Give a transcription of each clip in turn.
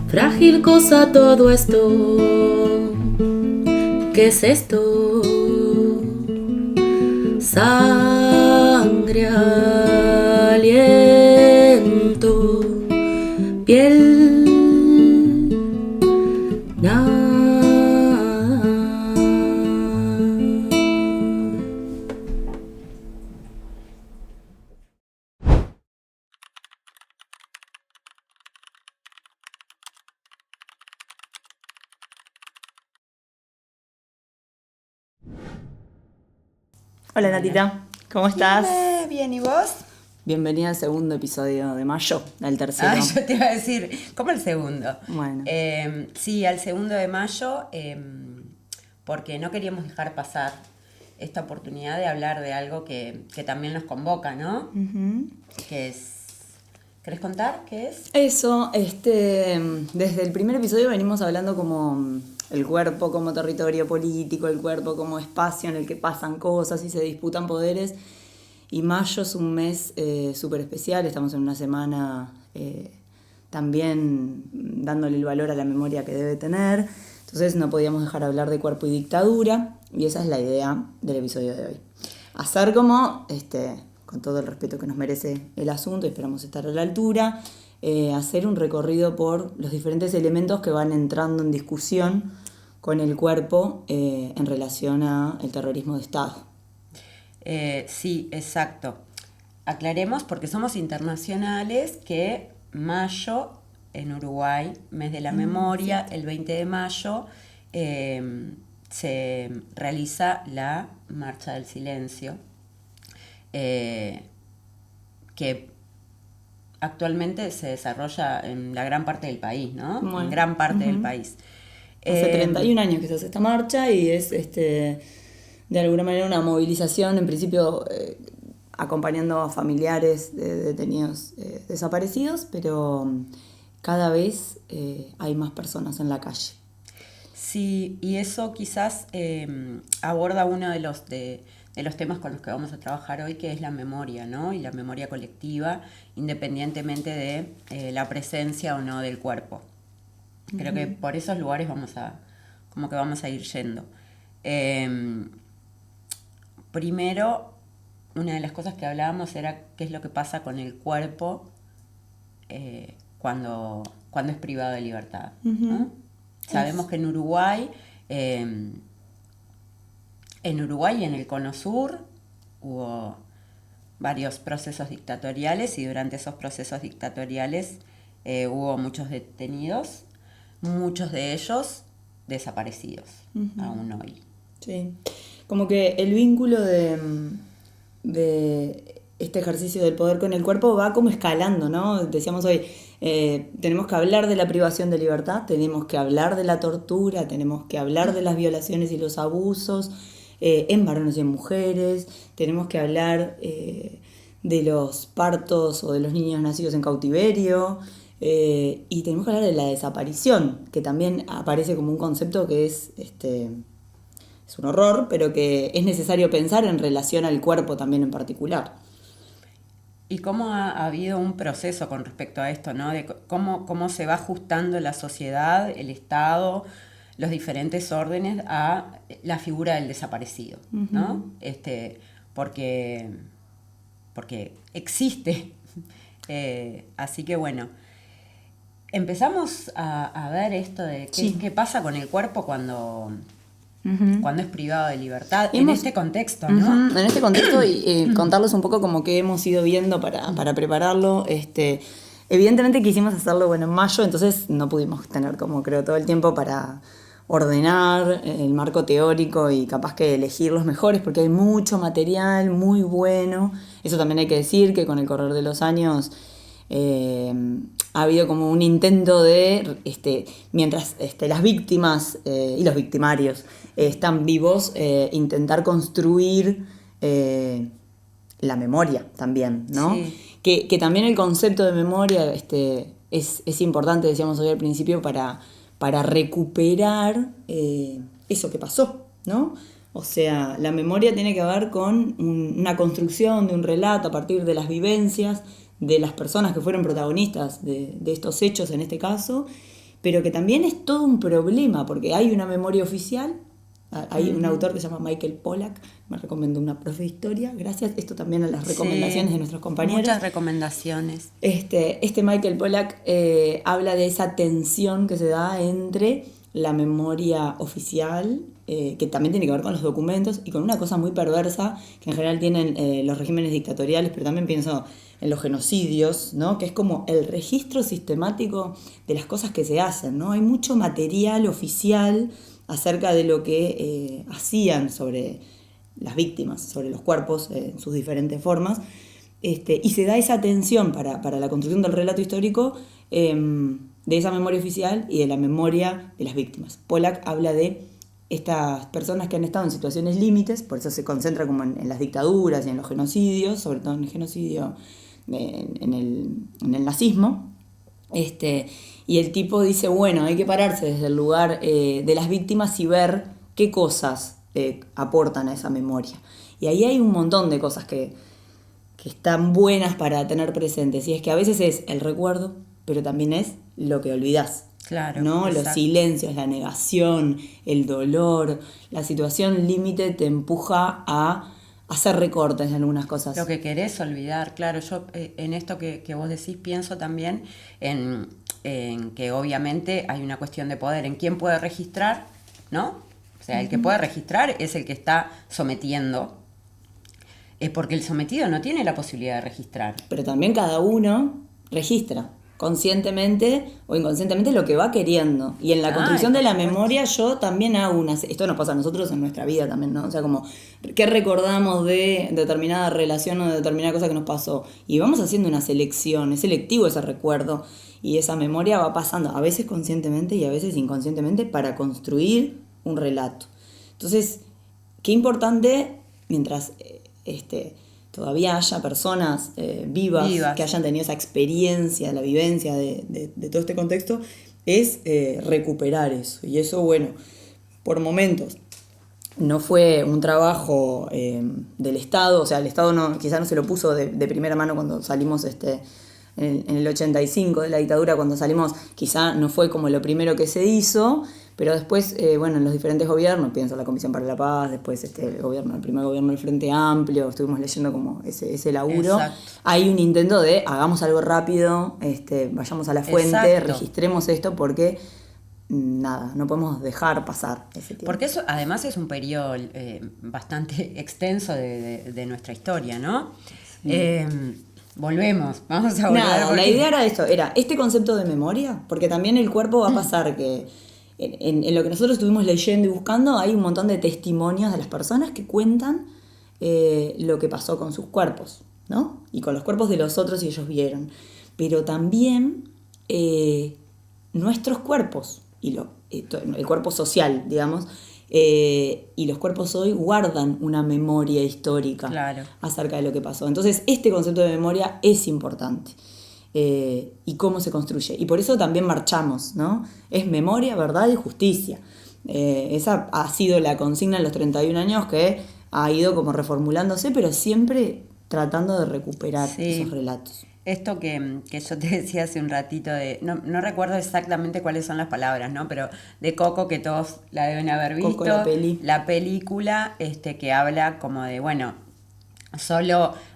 Frágil cosa todo esto, ¿qué es esto? Sangre, aliento, piel, nada. Hola Natita, ¿cómo estás? Bien, ¿y vos? Bienvenida al segundo episodio de mayo, al tercero. Ah, yo te iba a decir, ¿cómo el segundo? Bueno. Sí, al segundo de mayo, porque no queríamos dejar pasar esta oportunidad de hablar de algo que también nos convoca, ¿no? Que es... ¿Querés contar qué es? Eso, desde el primer episodio venimos hablando como el cuerpo como territorio político, el cuerpo como espacio en el que pasan cosas y se disputan poderes. Y mayo es un mes súper especial, estamos en una semana también dándole el valor a la memoria que debe tener. Entonces no podíamos dejar de hablar de cuerpo y dictadura, y esa es la idea del episodio de hoy. Hacer como, con todo el respeto que nos merece el asunto, esperamos estar a la altura, hacer un recorrido por los diferentes elementos que van entrando en discusión con el cuerpo en relación al terrorismo de Estado. Sí, exacto. Aclaremos, porque somos internacionales, que mayo en Uruguay, mes de la memoria, el 20 de mayo, se realiza la Marcha del Silencio, que actualmente se desarrolla en la gran parte del país, ¿no? Bueno, en gran parte del país. Hace 31 años que se hace esta marcha y es de alguna manera una movilización, en principio acompañando a familiares de detenidos desaparecidos, pero cada vez hay más personas en la calle. Sí, y eso quizás aborda uno de los temas con los que vamos a trabajar hoy, que es la memoria, ¿no? Y la memoria colectiva, independientemente de la presencia o no del cuerpo. Creo que por esos lugares vamos a ir yendo. Primero, una de las cosas que hablábamos era qué es lo que pasa con el cuerpo cuando es privado de libertad, ¿no? Sabemos que en Uruguay y en el Cono Sur hubo varios procesos dictatoriales, y durante esos procesos dictatoriales hubo muchos detenidos, muchos de ellos desaparecidos aún hoy. Sí, como que el vínculo de este ejercicio del poder con el cuerpo va como escalando, ¿no? Decíamos hoy, tenemos que hablar de la privación de libertad, tenemos que hablar de la tortura, tenemos que hablar de las violaciones y los abusos en varones y en mujeres, tenemos que hablar de los partos o de los niños nacidos en cautiverio, y tenemos que hablar de la desaparición, que también aparece como un concepto que es un horror, pero que es necesario pensar en relación al cuerpo también en particular. Y cómo ha habido un proceso con respecto a esto, ¿no? De cómo se va ajustando la sociedad, el Estado, los diferentes órdenes a la figura del desaparecido, ¿no? Porque existe. Así que bueno, empezamos a ver esto de qué pasa con el cuerpo cuando es privado de libertad, en este contexto, ¿no? En este contexto, y contarles un poco como que hemos ido viendo para prepararlo. Evidentemente quisimos hacerlo en mayo, entonces no pudimos tener como creo todo el tiempo para ordenar el marco teórico y capaz que elegir los mejores, porque hay mucho material muy bueno. Eso también hay que decir, que con el correr de los años ha habido como un intento de, mientras las víctimas y los victimarios están vivos, intentar construir la memoria también, ¿no? Sí. Que también el concepto de memoria es importante, decíamos hoy al principio, para recuperar eso que pasó, ¿no? O sea, la memoria tiene que ver con una construcción de un relato a partir de las vivencias de las personas que fueron protagonistas de estos hechos en este caso, pero que también es todo un problema, porque hay una memoria oficial. Hay un autor que se llama Michael Pollack, me recomendó una profe de historia, gracias, esto también a las recomendaciones de nuestros compañeros. Muchas recomendaciones. Este Michael Pollack habla de esa tensión que se da entre la memoria oficial, que también tiene que ver con los documentos, y con una cosa muy perversa que en general tienen los regímenes dictatoriales, pero también pienso en los genocidios, ¿no? Que es como el registro sistemático de las cosas que se hacen, ¿no? Hay mucho material oficial acerca de lo que hacían sobre las víctimas, sobre los cuerpos en sus diferentes formas, y se da esa tensión para la construcción del relato histórico de esa memoria oficial y de la memoria de las víctimas. Pollack habla de estas personas que han estado en situaciones límites, por eso se concentra como en las dictaduras y en los genocidios, sobre todo en el genocidio, en el nazismo. Y el tipo dice, bueno, hay que pararse desde el lugar de las víctimas y ver qué cosas aportan a esa memoria. Y ahí hay un montón de cosas que están buenas para tener presentes. Y es que a veces es el recuerdo, pero también es lo que olvidás. Claro, ¿no? exacto. Los silencios, la negación, el dolor, la situación límite te empuja a hacer recortes en algunas cosas. Lo que querés olvidar, claro. Yo en esto que vos decís pienso también en que obviamente hay una cuestión de poder en quién puede registrar, ¿no? O sea, el que puede registrar es el que está sometiendo, porque el sometido no tiene la posibilidad de registrar. Pero también cada uno registra conscientemente o inconscientemente lo que va queriendo. Y en la construcción de la memoria yo también hago esto nos pasa a nosotros en nuestra vida también, ¿no? O sea, como, ¿qué recordamos de determinada relación o de determinada cosa que nos pasó? Y vamos haciendo una selección, es selectivo ese recuerdo. Y esa memoria va pasando, a veces conscientemente y a veces inconscientemente, para construir un relato. Entonces, qué importante, mientras todavía haya personas vivas que hayan tenido esa experiencia, la vivencia de todo este contexto, es recuperar eso. Y eso, bueno, por momentos no fue un trabajo del Estado, o sea, el Estado quizás no se lo puso de primera mano cuando salimos en el 85 de la dictadura, cuando salimos, quizá no fue como lo primero que se hizo, pero después, en los diferentes gobiernos, pienso la Comisión para la Paz, después el primer gobierno del Frente Amplio, estuvimos leyendo como ese laburo. Exacto. Hay un intento de hagamos algo rápido, vayamos a la fuente, Exacto. Registremos esto porque no podemos dejar pasar ese tiempo. Porque eso además es un periodo bastante extenso de nuestra historia, ¿no? Volvemos, vamos a volver. La idea era esto, era este concepto de memoria, porque también el cuerpo va a pasar que en lo que nosotros estuvimos leyendo y buscando hay un montón de testimonios de las personas que cuentan lo que pasó con sus cuerpos, ¿no? Y con los cuerpos de los otros y ellos vieron. Pero también nuestros cuerpos, y el cuerpo social, digamos, y los cuerpos hoy guardan una memoria histórica acerca de lo que pasó. Entonces, este concepto de memoria es importante. Y cómo se construye. Y por eso también marchamos, ¿no? Es memoria, verdad y justicia. Esa ha sido la consigna en los 31 años que ha ido como reformulándose, pero siempre tratando de recuperar esos relatos. Esto que yo te decía hace un ratito, no recuerdo exactamente cuáles son las palabras, ¿no? Pero de Coco, que todos la deben haber visto. Coco, la película que habla como de, bueno,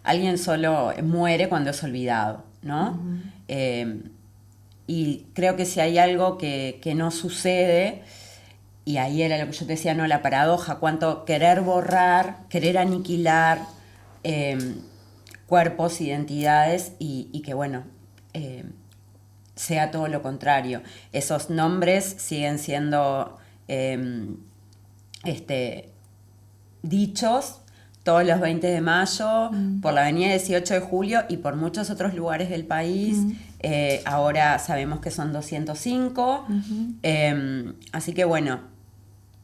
alguien solo muere cuando es olvidado, ¿no? Uh-huh. Y creo que si hay algo que no sucede, y ahí era lo que yo te decía, ¿no? La paradoja, cuánto querer borrar, querer aniquilar cuerpos, identidades, y que, bueno, sea todo lo contrario. Esos nombres siguen siendo dichos todos los 20 de mayo, por la avenida 18 de julio y por muchos otros lugares del país. Ahora sabemos que son 205. Así que bueno,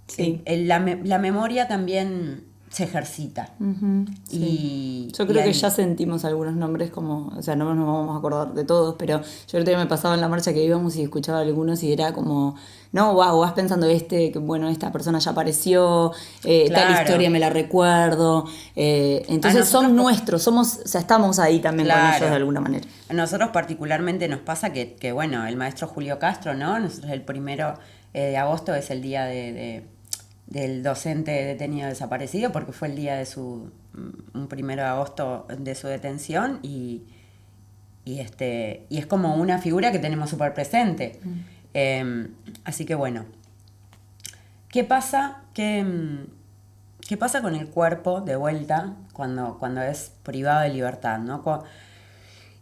sí. La memoria también se ejercita. Sí. Y, Yo creo y que ahí- ya sentimos algunos nombres como, o sea, no nos vamos a acordar de todos, pero yo el otro día me pasaba en la marcha que íbamos y escuchaba algunos y era como, no, wow, vas pensando que bueno, esta persona ya apareció, tal Claro. historia me la recuerdo, entonces nosotros son por- nuestros, o sea, estamos ahí también con Claro. ellos de alguna manera. A nosotros particularmente nos pasa que, bueno, el maestro Julio Castro, ¿no? Nosotros el 1 de agosto es el día del docente detenido desaparecido, porque fue el día de un 1 de agosto de su detención y es como una figura que tenemos súper presente. Así que bueno, ¿qué pasa? ¿Qué pasa con el cuerpo de vuelta cuando es privado de libertad, ¿no?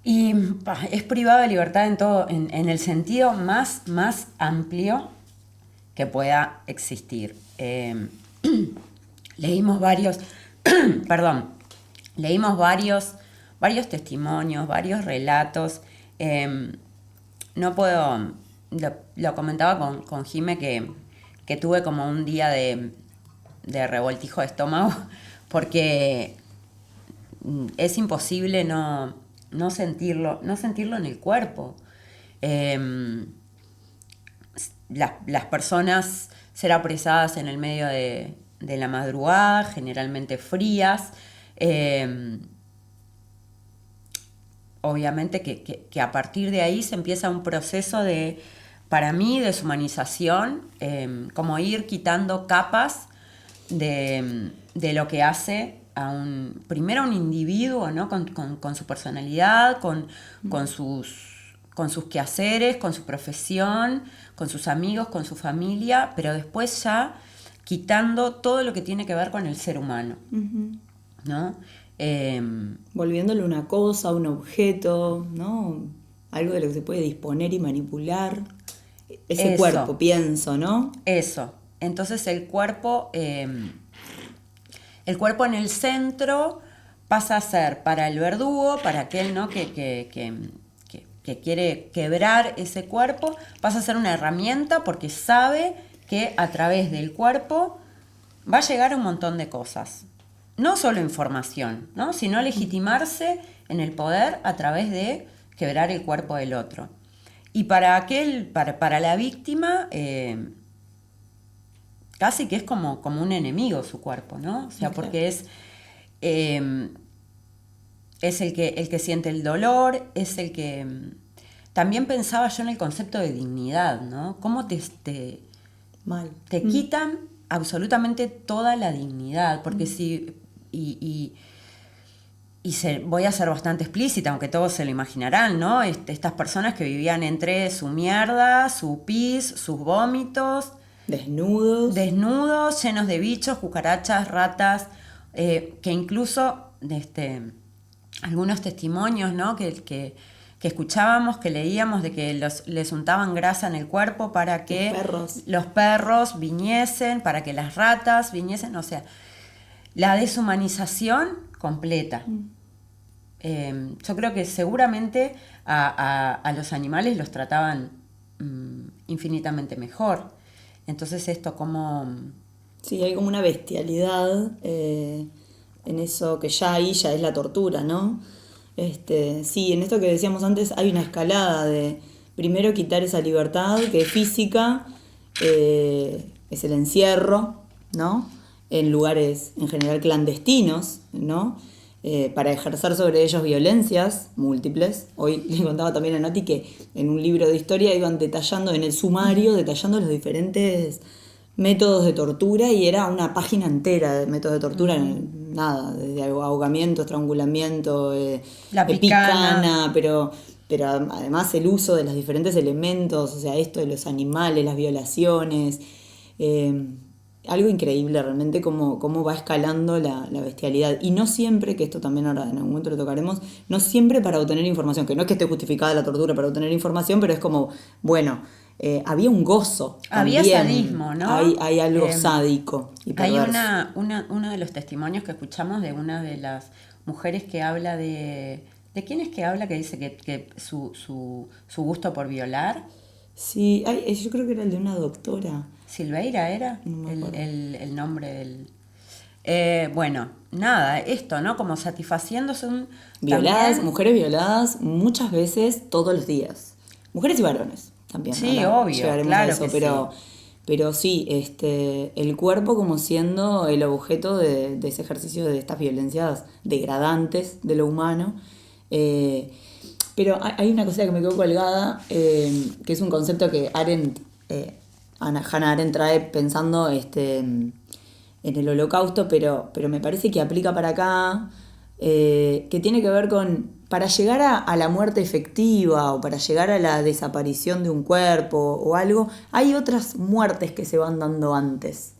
Y es privado de libertad en todo, en el sentido más amplio que pueda existir. Leímos varios, perdón, leímos varios testimonios, varios relatos. No puedo, lo comentaba con Jime que tuve como un día de revoltijo de estómago, porque es imposible no sentirlo en el cuerpo. Las personas ser apresadas en el medio de la madrugada, generalmente frías, obviamente que a partir de ahí se empieza un proceso para mí, deshumanización, como ir quitando capas de lo que hace primero a un individuo, ¿no? con su personalidad, con sus quehaceres, con su profesión, con sus amigos, con su familia, pero después ya quitando todo lo que tiene que ver con el ser humano, ¿no? Volviéndole una cosa, un objeto, ¿no? Algo de lo que se puede disponer y manipular. Ese Eso. cuerpo, pienso, ¿no? Eso. Entonces el cuerpo en el centro pasa a ser para el verdugo, para aquel, ¿no? que quiere quebrar ese cuerpo, pasa a ser una herramienta porque sabe que a través del cuerpo va a llegar a un montón de cosas. No solo información, ¿no? Sino legitimarse en el poder a través de quebrar el cuerpo del otro. Y para la víctima, casi que es como un enemigo su cuerpo, ¿no? O sea, porque es el que siente el dolor, es el que... También pensaba yo en el concepto de dignidad, ¿no? Cómo te quitan absolutamente toda la dignidad, porque voy a ser bastante explícita, aunque todos se lo imaginarán, ¿no? Estas personas que vivían entre su mierda, su pis, sus vómitos... Desnudos, llenos de bichos, cucarachas, ratas, que incluso algunos testimonios, ¿no? que escuchábamos, que leíamos, de que les untaban grasa en el cuerpo para que los perros viniesen, para que las ratas viniesen, o sea, la deshumanización completa. Yo creo que seguramente a los animales los trataban infinitamente mejor. Entonces esto como... Sí, hay como una bestialidad en eso que ya ahí ya es la tortura, ¿no? Sí, en esto que decíamos antes hay una escalada de primero quitar esa libertad que es física, es el encierro, ¿no? En lugares en general clandestinos, ¿no? Para ejercer sobre ellos violencias múltiples. Hoy le contaba también a Nati que en un libro de historia iban detallando en el sumario, detallando los diferentes métodos de tortura y era una página entera de métodos de tortura, nada, desde ahogamiento, estrangulamiento, La picana. pero además el uso de los diferentes elementos, o sea, esto de los animales, las violaciones, algo increíble realmente cómo va escalando la bestialidad. Y no siempre, que esto también ahora en algún momento lo tocaremos, no siempre para obtener información, que no es que esté justificada la tortura para obtener información, pero es como, bueno, había un gozo. Había también. sadismo, ¿no? Hay algo sádico y perverso. Hay uno de los testimonios que escuchamos de una de las mujeres que habla de... ¿De quién es que habla? Que dice que su gusto por violar. Sí, yo creo que era el de una doctora. ¿Silveira era? No me acuerdo. El nombre Bueno, nada, esto, ¿no? Como satisfaciéndose Violadas, también. mujeres violadas muchas veces todos los días. Mujeres y varones también. Sí, ahora obvio, llegaremos claro a eso, que pero sí, el cuerpo como siendo el objeto de ese ejercicio de estas violencias degradantes de lo humano. Pero hay una cosa que me quedó colgada, que es un concepto que Arendt, Hannah Arendt trae pensando en el Holocausto, pero me parece que aplica para acá, que tiene que ver con, para llegar a la muerte efectiva o para llegar a la desaparición de un cuerpo o algo, hay otras muertes que se van dando antes.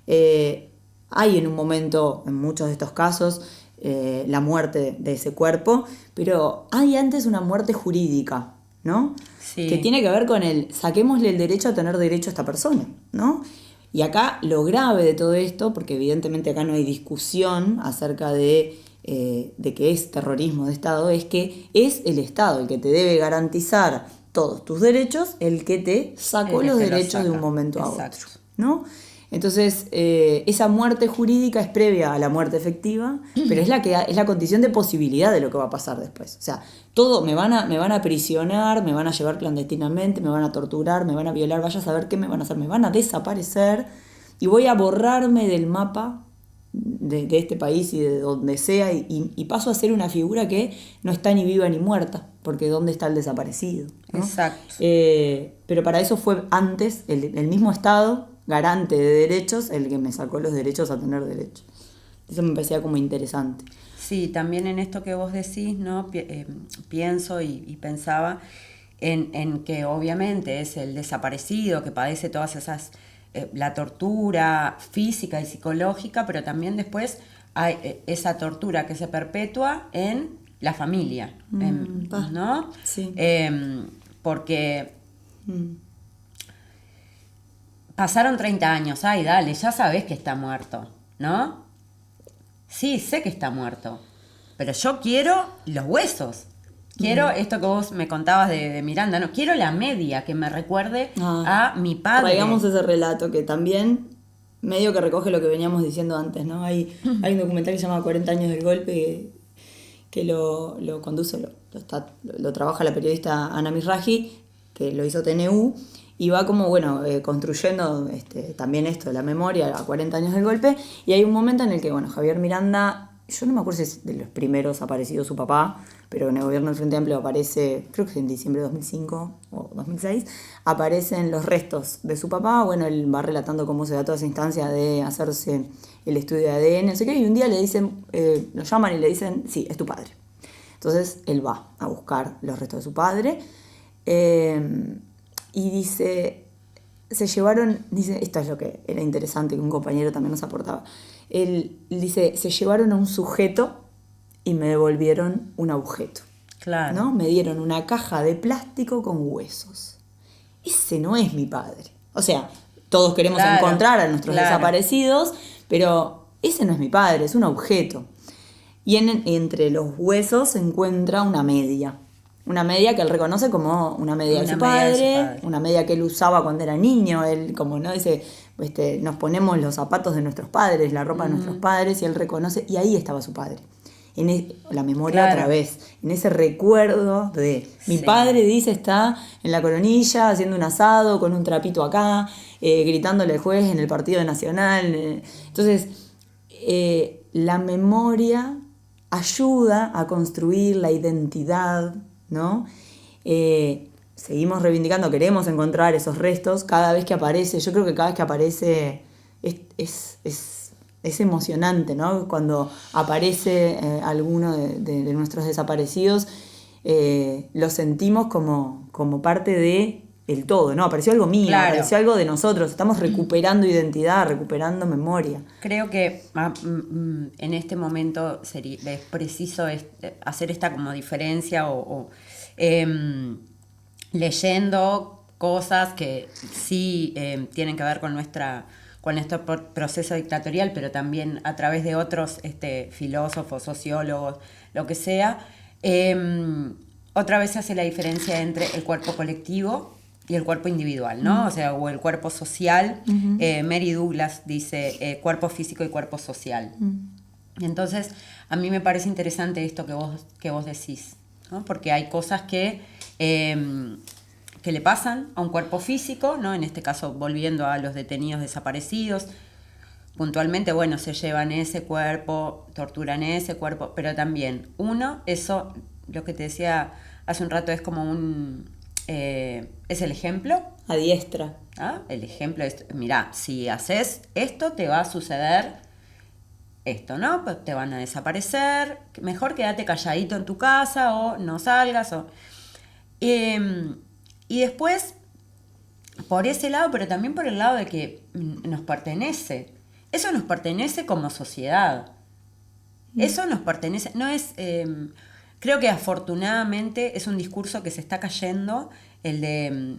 Hay en un momento, en muchos de estos casos, la muerte de ese cuerpo, pero hay antes una muerte jurídica, ¿no? Sí. Que tiene que ver con saquémosle el derecho a tener derecho a esta persona, ¿no? Y acá lo grave de todo esto, porque evidentemente acá no hay discusión acerca de que es terrorismo de Estado, es que es el Estado el que te debe garantizar todos tus derechos, el que te sacó El los que lo derechos de un saca. momento a Exacto. otro, ¿no? Entonces, esa muerte jurídica es previa a la muerte efectiva, pero es la condición de posibilidad de lo que va a pasar después. O sea, todo, me van a aprisionar, me van a llevar clandestinamente, me van a torturar, me van a violar, vaya a saber qué me van a hacer, me van a desaparecer y voy a borrarme del mapa de este país y de donde sea y paso a ser una figura que no está ni viva ni muerta, porque ¿dónde está el desaparecido? ¿No? Exacto. Pero para eso fue antes el mismo Estado, garante de derechos, el que me sacó los derechos a tener derechos. Eso me parecía como interesante. Sí, también en esto que vos decís, ¿no? Pienso y pensaba en que obviamente es el desaparecido que padece todas esas, la tortura física y psicológica, pero también después hay esa tortura que se perpetúa en la familia, ¿no? Sí. Porque pasaron 30 años, ay, dale, ya sabés que está muerto, ¿no? Sí, sé que está muerto, pero yo quiero los huesos. Quiero esto que vos me contabas de Miranda, no, quiero la media que me recuerde a mi padre. Traigamos ese relato que también medio que recoge lo que veníamos diciendo antes, ¿no? Hay un documental que se llama 40 años del golpe que lo conduce, lo trabaja la periodista Ana Mizrahi, que lo hizo TNU, y va como, bueno, construyendo también esto de la memoria a 40 años del golpe, y hay un momento en el que, bueno, Javier Miranda, yo no me acuerdo si es de los primeros aparecido su papá, pero en el gobierno del Frente Amplio aparece, creo que es en diciembre de 2005 o 2006, aparecen los restos de su papá. Bueno, él va relatando cómo se da toda esa instancia de hacerse el estudio de ADN, no sé qué, y un día le dicen, lo llaman y le dicen, sí, es tu padre. Entonces él va a buscar los restos de su padre y dice, se llevaron, dice, esto es lo que era interesante, que un compañero también nos aportaba. Él dice, se llevaron a un sujeto y me devolvieron un objeto. Claro. ¿No? Me dieron una caja de plástico con huesos. Ese no es mi padre. O sea, todos queremos encontrar a nuestros desaparecidos, pero ese no es mi padre, es un objeto. Y entre los huesos se encuentra una media. Una media que él reconoce como una media de su padre, una media que él usaba cuando era niño. Él, como no dice, nos ponemos los zapatos de nuestros padres, la ropa de nuestros padres, y él reconoce, y ahí estaba su padre. La memoria otra vez, en ese recuerdo de mi padre, dice, está en la Coronilla haciendo un asado con un trapito acá, gritándole al juez en el partido nacional. Entonces, la memoria ayuda a construir la identidad, ¿no? Seguimos reivindicando, queremos encontrar esos restos cada vez que aparece. Yo creo que cada vez que aparece es emocionante, ¿no? Cuando aparece alguno de nuestros desaparecidos, lo sentimos como parte de el todo, ¿no? Apareció algo mío, apareció algo de nosotros, estamos recuperando identidad, recuperando memoria. Creo que en este momento es preciso hacer esta como diferencia leyendo cosas que sí tienen que ver con nuestro proceso dictatorial, pero también a través de otros filósofos, sociólogos, lo que sea. Otra vez se hace la diferencia entre el cuerpo colectivo el cuerpo individual, ¿no? O sea, o el cuerpo social. Mary Douglas dice cuerpo físico y cuerpo social. Entonces, a mí me parece interesante esto que vos decís, ¿no? Porque hay cosas que le pasan a un cuerpo físico, ¿no? En este caso, volviendo a los detenidos desaparecidos, puntualmente, bueno, se llevan ese cuerpo, torturan ese cuerpo, pero también eso, lo que te decía hace un rato, es como es el ejemplo. Adiestra. ¿Ah? El ejemplo es, mirá, si haces esto, te va a suceder esto, ¿no? Pues te van a desaparecer, mejor quédate calladito en tu casa o no salgas. Y después, por ese lado, pero también por el lado de que nos pertenece. Eso nos pertenece como sociedad. Eso nos pertenece. No es... creo que afortunadamente es un discurso que se está cayendo, el de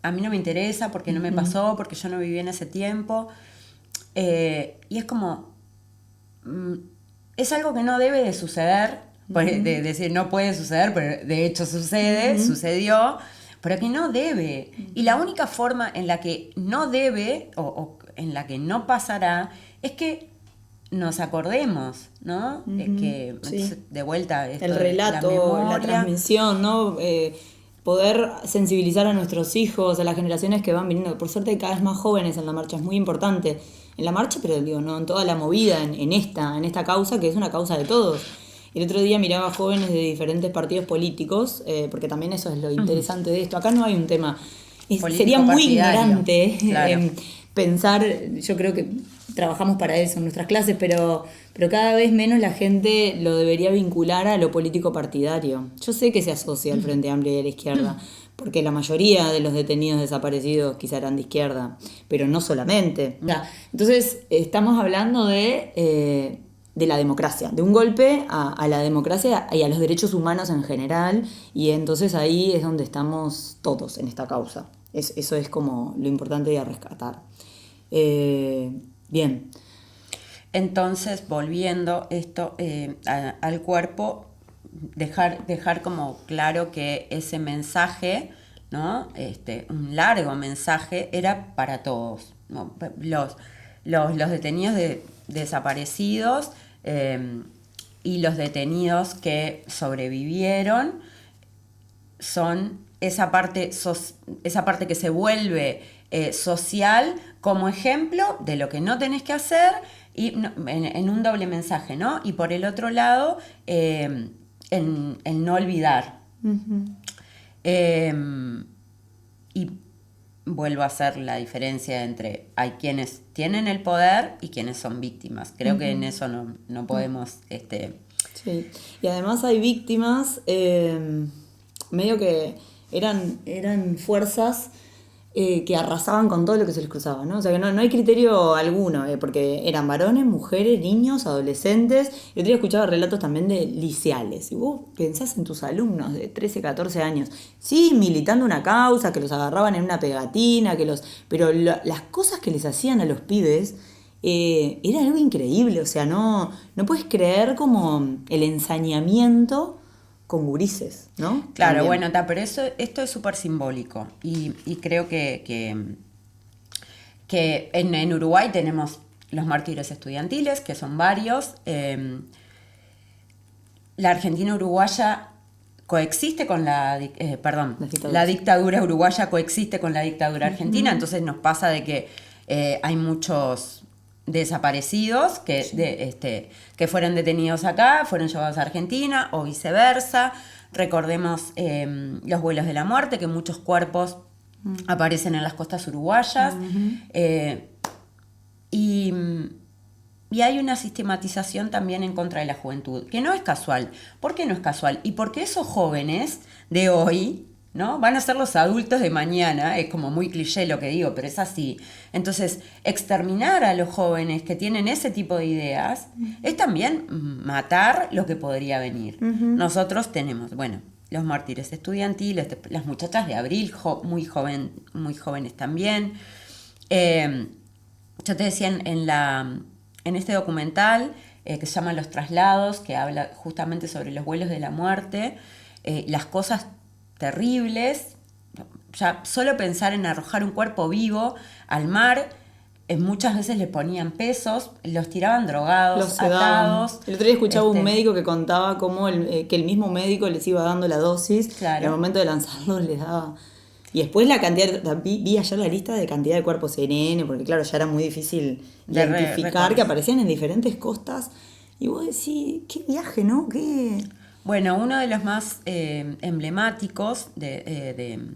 a mí no me interesa porque no me pasó, porque yo no viví en ese tiempo. Y es como... es algo que no debe de suceder, de decir no puede suceder, pero de hecho sucedió, pero que no debe. Y la única forma en la que no debe, o en la que no pasará, es que nos acordemos, ¿no? Que de vuelta esto el relato, de la memoria, la transmisión, ¿no? Poder sensibilizar a nuestros hijos, a las generaciones que van viniendo. Por suerte hay cada vez más jóvenes en la marcha, es muy importante. En la marcha, pero digo, no en toda la movida, en esta causa, que es una causa de todos. El otro día miraba jóvenes de diferentes partidos políticos, porque también eso es lo interesante de esto. Acá no hay un tema. Sería muy ignorante pensar, yo creo que trabajamos para eso en nuestras clases, pero cada vez menos la gente lo debería vincular a lo político partidario. Yo sé que se asocia al Frente Amplio y a la izquierda, porque la mayoría de los detenidos desaparecidos quizá eran de izquierda, pero no solamente. Entonces, estamos hablando de la democracia, de un golpe a la democracia y a los derechos humanos en general, y entonces ahí es donde estamos todos en esta causa. Eso es como lo importante de rescatar. Bien. Entonces, volviendo esto al cuerpo, dejar como claro que ese mensaje, ¿no? Un largo mensaje era para todos, ¿no? Los detenidos desaparecidos y los detenidos que sobrevivieron son esa parte que se vuelve social como ejemplo de lo que no tenés que hacer, y en un doble mensaje, ¿no? Y por el otro lado, en no olvidar. Y vuelvo a hacer la diferencia entre hay quienes tienen el poder y quienes son víctimas. Creo que en eso no podemos... Sí, y además hay víctimas medio que eran fuerzas que arrasaban con todo lo que se les cruzaba, ¿no? O sea que no hay criterio alguno, porque eran varones, mujeres, niños, adolescentes. El otro día escuchaba relatos también de liceales. Y vos pensás en tus alumnos de 13, 14 años, sí, militando una causa, que los agarraban en una pegatina, pero las cosas que les hacían a los pibes era algo increíble. O sea, no puedes creer como el ensañamiento con gurises, ¿no? Claro, También. bueno, pero esto es súper simbólico, y creo que en Uruguay tenemos los mártires estudiantiles, que son varios. La Argentina uruguaya coexiste con la dictadura uruguaya coexiste con la dictadura argentina, entonces nos pasa de que hay muchos desaparecidos que fueron detenidos acá, fueron llevados a Argentina o viceversa. Recordemos los vuelos de la muerte, que muchos cuerpos aparecen en las costas uruguayas. Y hay una sistematización también en contra de la juventud, que no es casual. ¿Por qué no es casual? Y porque esos jóvenes de hoy, ¿no?, van a ser los adultos de mañana. Es como muy cliché lo que digo, pero es así. Entonces, exterminar a los jóvenes que tienen ese tipo de ideas es también matar lo que podría venir. Nosotros tenemos, bueno, los mártires estudiantiles, las muchachas de Abril, muy jóvenes también. Yo te decía en este documental que se llama Los Traslados, que habla justamente sobre los vuelos de la muerte, las cosas terribles, ya solo pensar en arrojar un cuerpo vivo al mar, muchas veces le ponían pesos, los tiraban drogados, Los sedaban. atados. El otro día escuchaba un médico que contaba cómo que el mismo médico les iba dando la dosis, Claro. y al momento de lanzarlos les daba... Y después la cantidad, vi ayer la lista de cantidad de cuerpos en N, porque claro, ya era muy difícil De identificar, reconocer. que aparecían en diferentes costas. Y vos decís, qué viaje, ¿no? Qué... Bueno, uno de los más emblemáticos de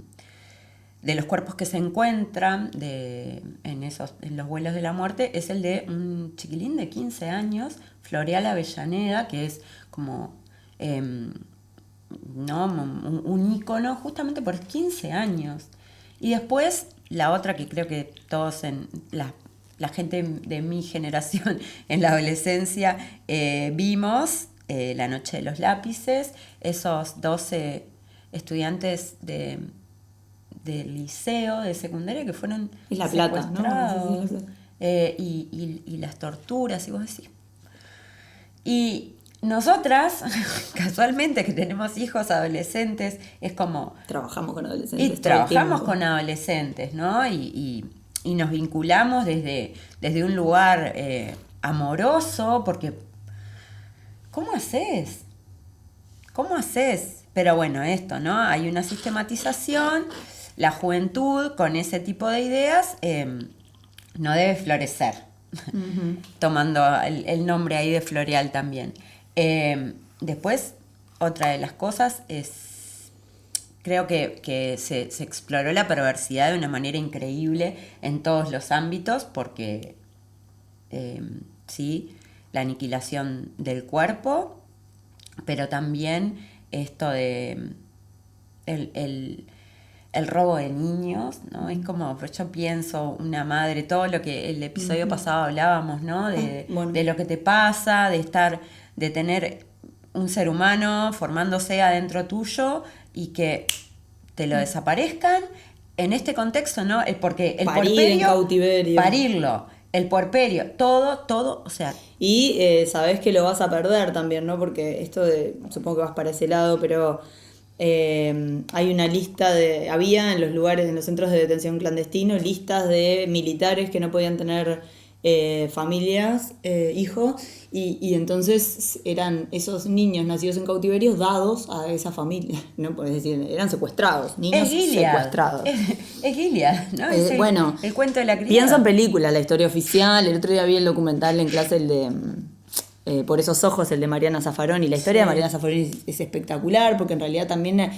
los cuerpos que se encuentran en los vuelos de la muerte es el de un chiquilín de 15 años, Floreal Avellaneda, que es como un ícono justamente por 15 años. Y después la otra que creo que todos la gente de mi generación en la adolescencia vimos, La Noche de los Lápices, esos 12 estudiantes del liceo, de secundaria, que fueron Es La Plata, ¿no? secuestrados, Sí, sí, sí. y las torturas, y vos decís. Y nosotras, casualmente, que tenemos hijos adolescentes, es como... Trabajamos con adolescentes. Y todo el trabajamos tiempo. con adolescentes, ¿no? Y nos vinculamos desde un lugar amoroso, porque ¿cómo haces? ¿Cómo haces? Pero bueno, esto, ¿no? Hay una sistematización, la juventud con ese tipo de ideas no debe florecer, tomando el nombre ahí de Floreal también. Después, otra de las cosas es... Creo que se exploró la perversidad de una manera increíble en todos los ámbitos, porque sí, la aniquilación del cuerpo, pero también esto de el robo de niños, ¿no? Es como, yo pienso, una madre, todo lo que el episodio pasado hablábamos, ¿no? Bueno. De lo que te pasa, de tener un ser humano formándose adentro tuyo y que te lo desaparezcan en este contexto, ¿no? Porque el Parir puerperio, en cautiverio. parirlo, el puerperio, todo, o sea, Y sabés que lo vas a perder también, ¿no? Porque esto supongo que vas para ese lado, pero hay una lista había en los lugares, en los centros de detención clandestino, listas de militares que no podían tener familias, hijos, y entonces eran esos niños nacidos en cautiverio dados a esa familia, ¿no? Pues es decir, eran secuestrados, niños es Gilead, secuestrados. es Gilead, ¿no? Es bueno, el cuento de la criada. Pienso en película, la historia oficial. El otro día vi el documental en clase, el de Por esos ojos, el de Mariana Zaffaroni. La historia de Mariana Zaffaroni es espectacular, porque en realidad también,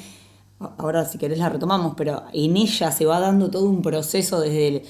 ahora si querés la retomamos, pero en ella se va dando todo un proceso desde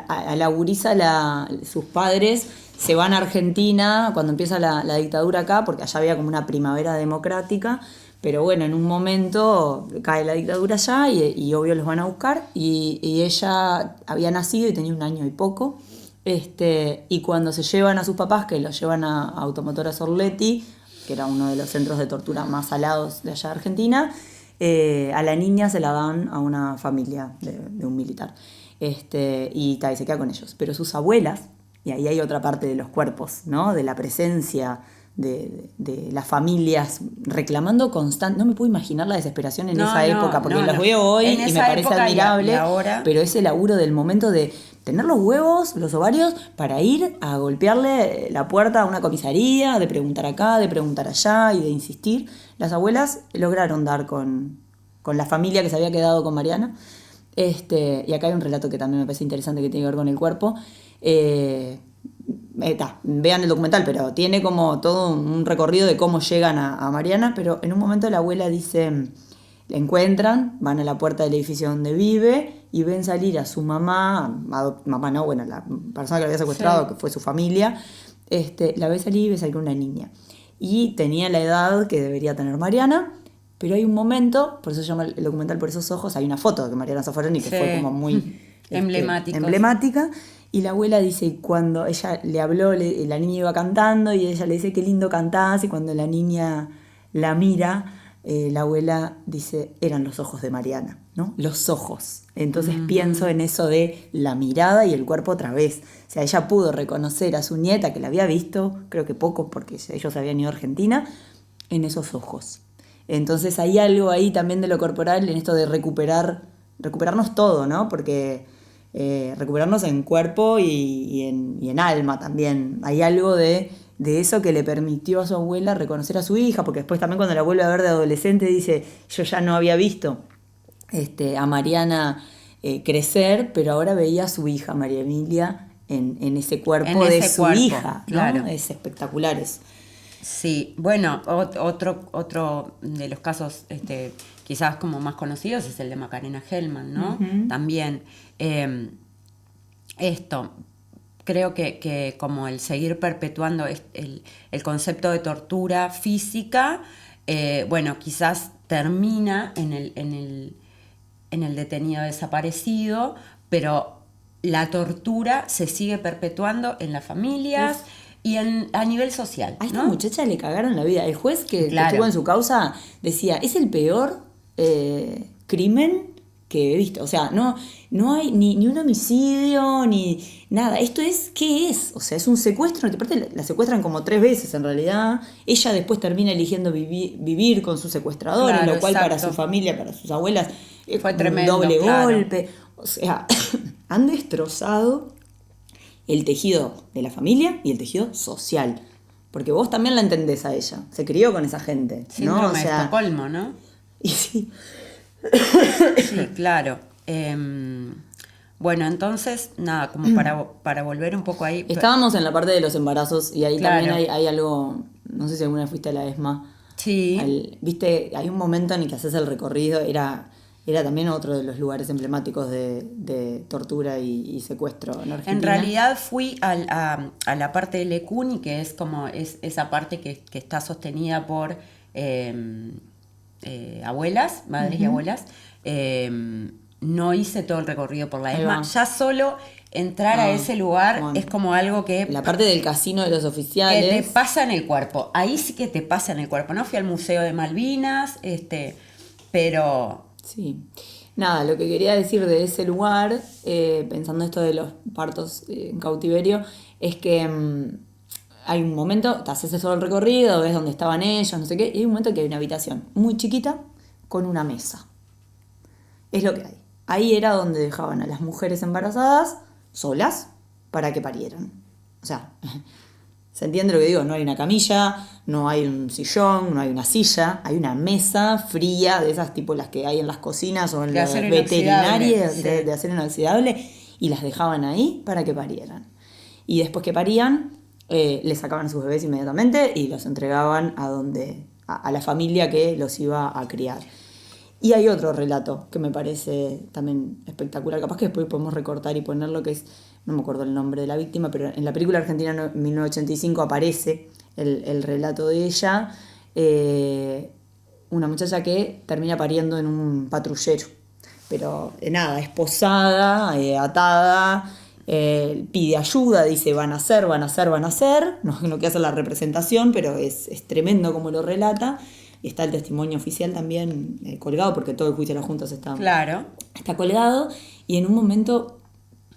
a la gurisa, sus padres se van a Argentina cuando empieza la dictadura acá, porque allá había como una primavera democrática. Pero bueno, en un momento cae la dictadura allá y obvio los van a buscar. Y ella había nacido y tenía 1 año y poco. Y cuando se llevan a sus papás, que los llevan a Automotora Sorletti, que era uno de los centros de tortura más salados de allá de Argentina, a la niña se la dan a una familia de un militar. Y se queda con ellos. Pero sus abuelas, y ahí hay otra parte de los cuerpos, ¿no? De la presencia de las familias reclamando constante. No me puedo imaginar la desesperación en esa época, porque las veo hoy en y me esa parece época admirable, y ahora... pero ese laburo del momento de tener los huevos, los ovarios, para ir a golpearle la puerta a una comisaría, de preguntar acá, de preguntar allá y de insistir. Las abuelas lograron dar con la familia que se había quedado con Mariana. Y acá hay un relato que también me parece interesante, que tiene que ver con el cuerpo. Vean el documental, pero tiene como todo un recorrido de cómo llegan a Mariana. Pero en un momento la abuela dice, la encuentran, van a la puerta del edificio donde vive y ven salir a su mamá, la persona que la había secuestrado, que fue su familia, la ve salir y ve salir una niña. Y tenía la edad que debería tener Mariana. Pero hay un momento, por eso se llama el documental Por esos ojos, hay una foto de Mariana Zaffaroni que fue como muy emblemática. Y la abuela dice, cuando ella le habló, la niña iba cantando y ella le dice, qué lindo cantás. Y cuando la niña la mira, la abuela dice, eran los ojos de Mariana, ¿no? Los ojos. Entonces pienso en eso de la mirada y el cuerpo otra vez. O sea, ella pudo reconocer a su nieta, que la había visto, creo que poco, porque ellos habían ido a Argentina, en esos ojos. Entonces hay algo ahí también de lo corporal, en esto de recuperar recuperarnos todo, ¿no? Porque recuperarnos en cuerpo y en alma también. Hay algo de eso que le permitió a su abuela reconocer a su hija, porque después también cuando la vuelve a ver de adolescente dice, yo ya no había visto a Mariana crecer, pero ahora veía a su hija, María Emilia, en ese cuerpo de su hija, ¿no? Claro. Es espectacular eso. Sí, bueno, otro de los casos quizás como más conocidos es el de Macarena Hellman, ¿no? Uh-huh. También creo que como el seguir perpetuando el concepto de tortura física, bueno, quizás termina en el detenido desaparecido, pero la tortura se sigue perpetuando en las familias. Uf. Y a nivel social. A esta ¿no? muchacha le cagaron la vida. El juez que Claro. estuvo en su causa decía, es el peor crimen que he visto. O sea, no hay ni un homicidio, ni nada. Esto es, ¿qué es? O sea, es un secuestro. Que aparte la secuestran como 3 veces en realidad. Ella después termina eligiendo vivir con sus secuestradores, claro, lo cual exacto. para su familia, para sus abuelas, fue tremendo, un doble claro. golpe. O sea, han destrozado el tejido de la familia y el tejido social. Porque vos también la entendés a ella. Se crió con esa gente. Síndrome ¿no? O de sea, Estocolmo, ¿no? Y sí. Sí, claro. Bueno, entonces, nada, como para volver un poco ahí. Estábamos en la parte de los embarazos y ahí Claro. también hay algo, no sé si alguna vez fuiste a la ESMA. Sí. Viste, hay un momento en el que haces el recorrido, era también otro de los lugares emblemáticos de tortura y secuestro en Argentina. En realidad fui a la parte de Lecuni, que es como esa parte que está sostenida por abuelas, madres y abuelas. No hice todo el recorrido por la ESMA. Ya solo entrar a ese lugar es como algo que... La parte del casino de los oficiales. Que te pasa en el cuerpo. Ahí sí que te pasa en el cuerpo. No fui al Museo de Malvinas, pero... Sí. Nada, lo que quería decir de ese lugar, pensando esto de los partos en cautiverio, es que hay un momento, te haces todo el recorrido, ves dónde estaban ellos, no sé qué, y hay un momento que hay una habitación muy chiquita con una mesa. Es lo que hay. Ahí era donde dejaban a las mujeres embarazadas solas para que parieran. O sea, ¿se entiende lo que digo? No hay una camilla, no hay un sillón, no hay una silla, hay una mesa fría, de esas tipo las que hay en las cocinas o en las veterinarias, sí. de acero inoxidable, y las dejaban ahí para que parieran. Y después que parían, les sacaban a sus bebés inmediatamente y los entregaban a la familia que los iba a criar. Y hay otro relato que me parece también espectacular, capaz que después podemos recortar y ponerlo, que es, no me acuerdo el nombre de la víctima, pero en la película argentina 1985 aparece el relato de ella, una muchacha que termina pariendo en un patrullero, pero nada, esposada, atada, pide ayuda, dice van a hacer, no que hace la representación, pero es tremendo como lo relata. Está el testimonio oficial también colgado, porque todo el juicio de las juntas está colgado. Y en un momento,